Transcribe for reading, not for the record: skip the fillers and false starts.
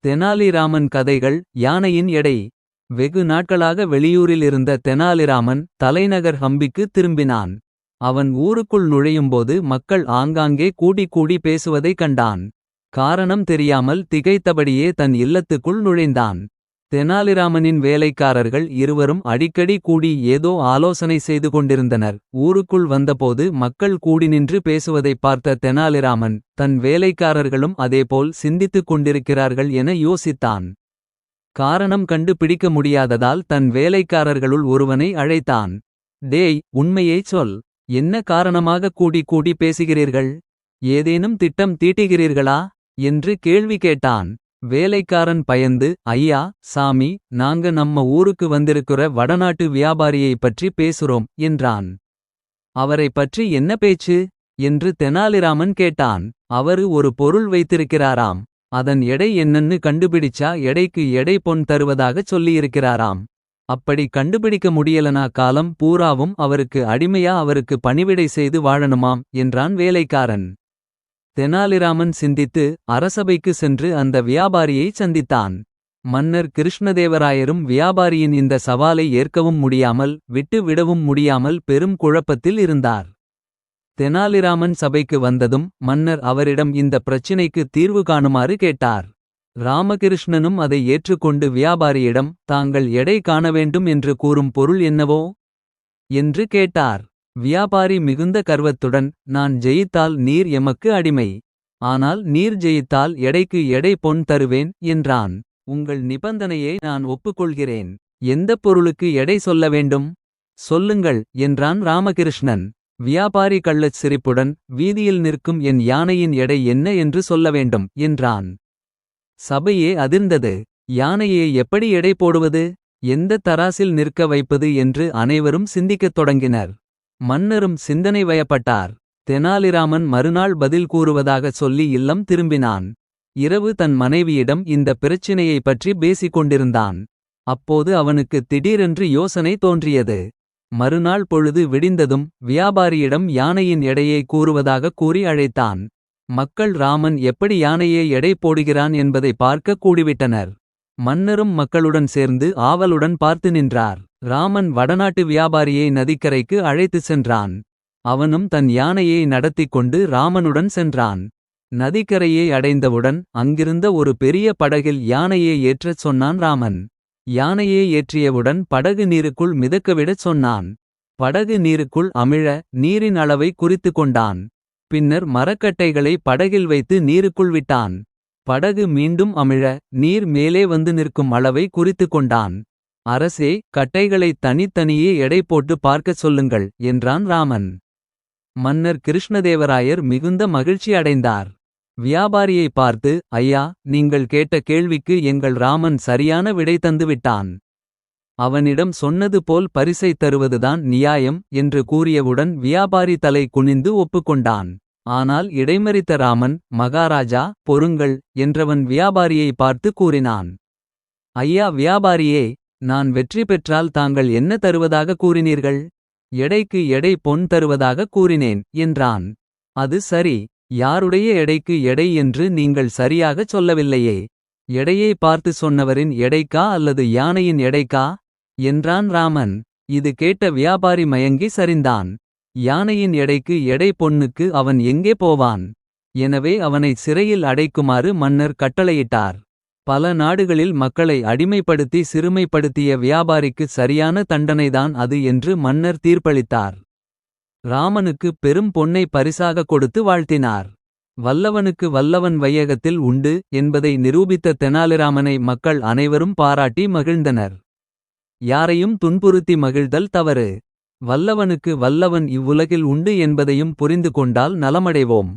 தெனாலிராமன் கதைகள். யானையின் எடை. வெகு நாட்களாக வெளியூரில் இருந்த தெனாலிராமன் தலைநகர் ஹம்பிக்கு திரும்பினான். அவன் ஊருக்குள் நுழையும்போது மக்கள் ஆங்காங்கே கூடி பேசுவதை கண்டான். காரணம் தெரியாமல் திகைத்தபடியே தன் இல்லத்துக்குள் நுழைந்தான். தெனாலிராமனின் வேலைக்காரர்கள் இருவரும் அடிக்கடி கூடி ஏதோ ஆலோசனை செய்து கொண்டிருந்தனர். ஊருக்குள் வந்தபோது மக்கள் கூடி நின்று பேசுவதைப் பார்த்த தெனாலிராமன் தன் வேலைக்காரர்களும் அதேபோல் சிந்தித்துக் கொண்டிருக்கிறார்கள் என யோசித்தான். காரணம் கண்டு பிடிக்க முடியாததால் தன் வேலைக்காரர்களுள் ஒருவனை அழைத்தான். டேய், உண்மையைச் சொல். என்ன காரணமாக கூடி பேசுகிறீர்கள்? ஏதேனும் திட்டம் தீட்டுகிறீர்களா என்று கேள்வி கேட்டான். வேலைக்காரன் பயந்து, ஐயா, சாமி, நாங்க நம்ம ஊருக்கு வந்திருக்கிற வடநாட்டு வியாபாரியைப் பற்றி பேசுறோம் என்றான். அவரை பற்றி என்ன பேச்சு என்று தெனாலிராமன் கேட்டான். அவரு ஒரு பொருள் வைத்திருக்கிறாராம். அதன் எடை என்னன்னு கண்டுபிடிச்சா எடைக்கு எடை பொன் தருவதாகச் சொல்லியிருக்கிறாராம். அப்படி கண்டுபிடிக்க முடியலனா காலம் பூராவும் அவருக்கு அடிமையா அவருக்கு பணிவிடை செய்து வாழணுமாம் என்றான் வேலைக்காரன். தெனாலிராமன் சிந்தித்து அரசபைக்கு சென்று அந்த வியாபாரியை சந்தித்தான். மன்னர் கிருஷ்ணதேவராயரும் வியாபாரியின் இந்த சவாலை ஏற்கவும் முடியாமல் விட்டு விடவும் முடியாமல் பெரும் குழப்பத்தில் இருந்தார். தெனாலிராமன் சபைக்கு வந்ததும் மன்னர் அவரிடம் இந்த பிரச்சினைக்கு தீர்வு காணுமாறு கேட்டார். ராமகிருஷ்ணனும் அதை ஏற்றுக்கொண்டு வியாபாரியிடம் தாங்கள் எடை காண வேண்டும் என்று கூறும் பொருள் என்னவோ என்று கேட்டார். வியாபாரி மிகுந்த கர்வத்துடன், நான் ஜெயித்தால் நீர் எமக்கு அடிமை. ஆனால் நீர் ஜெயித்தால் எடைக்கு எடை பொன் தருவேன் என்றான். உங்கள் நிபந்தனையை நான் ஒப்புக்கொள்கிறேன். எந்தப் பொருளுக்கு எடை சொல்ல வேண்டும்? சொல்லுங்கள் என்றான் ராமகிருஷ்ணன். வியாபாரி கள்ளச் சிரிப்புடன், வீதியில் நிற்கும் என் யானையின் எடை என்ன என்று சொல்ல வேண்டும் என்றான். சபையே அதிர்ந்தது. யானையை எப்படி எடை போடுவது? எந்த தராசில் நிற்க வைப்பது என்று அனைவரும் சிந்திக்கத் தொடங்கினர். மன்னரும் சிந்தனை வயப்பட்டார். தெனாலிராமன் மறுநாள் பதில் கூறுவதாகச் சொல்லி இல்லம் திரும்பினான். இரவு தன் மனைவியிடம் இந்த பிரச்சினையை பற்றி பேசிக் கொண்டிருந்தான். அப்போது அவனுக்கு திடீரென்று யோசனை தோன்றியது. மறுநாள் பொழுது விடிந்ததும் வியாபாரியிடம் யானையின் எடையை கூறுவதாகக் கூறி அழைத்தான். மக்கள் ராமன் எப்படி யானையை எடை போடுகிறான் என்பதை பார்க்க கூடிவிட்டனர். மன்னரும் மக்களுடன் சேர்ந்து ஆவலுடன் பார்த்து நின்றார். ராமன் வடநாட்டு வியாபாரியை நதிக்கரைக்கு அழைத்துச் சென்றான். அவனும் தன் யானையை நடத்திக் கொண்டு ராமனுடன் சென்றான். நதிக்கரையை அடைந்தவுடன் அங்கிருந்த ஒரு பெரிய படகில் யானையை ஏற்றச் சொன்னான் ராமன். யானையை ஏற்றியவுடன் படகு நீருக்குள் மிதக்கவிடச் சொன்னான். படகு நீருக்குள் அமிழ நீரின் அளவை குறித்து கொண்டான். பின்னர் மரக்கட்டைகளை படகில் வைத்து நீருக்குள் விட்டான். படகு மீண்டும் அமிழ நீர் மேலே வந்து நிற்கும் அளவை குறித்து கொண்டான். அரசே, கட்டைகளை தனித்தனியே எடை போட்டு பார்க்கச் சொல்லுங்கள் என்றான் ராமன். மன்னர் கிருஷ்ணதேவராயர் மிகுந்த மகிழ்ச்சி அடைந்தார். வியாபாரியை பார்த்து, ஐயா, நீங்கள் கேட்ட கேள்விக்கு எங்கள் ராமன் சரியான விடை தந்துவிட்டான். அவனிடம் சொன்னது போல் பரிசை தருவதுதான் நியாயம் என்று கூறியவுடன் வியாபாரி தலை குனிந்து ஒப்புக்கொண்டான். ஆனால் இடைமறித்த ராமன், மகாராஜா, பொறுங்கள் என்றவன் வியாபாரியை பார்த்து கூறினான். ஐயா வியாபாரியே, நான் வெற்றி பெற்றால் தாங்கள் என்ன தருவதாக கூறினீர்கள்? எடைக்கு எடை பொன் தருவதாக கூறினேன் என்றான். அது சரி, யாருடைய எடைக்கு எடை என்று நீங்கள் சரியாகச் சொல்லவில்லையே. எடையை பார்த்து சொன்னவரின் எடைக்கா அல்லது யானையின் எடைக்கா என்றான் ராமன். இது கேட்ட வியாபாரி மயங்கி சரிந்தான். யானையின் எடைக்கு எடை பொன்னுக்கு அவன் எங்கே போவான்? எனவே அவனை சிறையில் அடைக்குமாறு மன்னர் கட்டளையிட்டார். பல நாடுகளில் மக்களை அடிமைப்படுத்தி சிறுமைப்படுத்திய வியாபாரிக்கு சரியான தண்டனைதான் அது என்று மன்னர் தீர்ப்பளித்தார். ராமனுக்கு பெரும் பொன்னை பரிசாக கொடுத்து வாழ்த்தினார். வல்லவனுக்கு வல்லவன் வையகத்தில் உண்டு என்பதை நிரூபித்த தெனாலிராமனை மக்கள் அனைவரும் பாராட்டி மகிழ்ந்தனர். யாரையும் துன்புறுத்தி மகிழ்தல் தவறு. வல்லவனுக்கு வல்லவன் இவ்வுலகில் உண்டு என்பதையும் புரிந்து கொண்டால் நலமடைவோம்.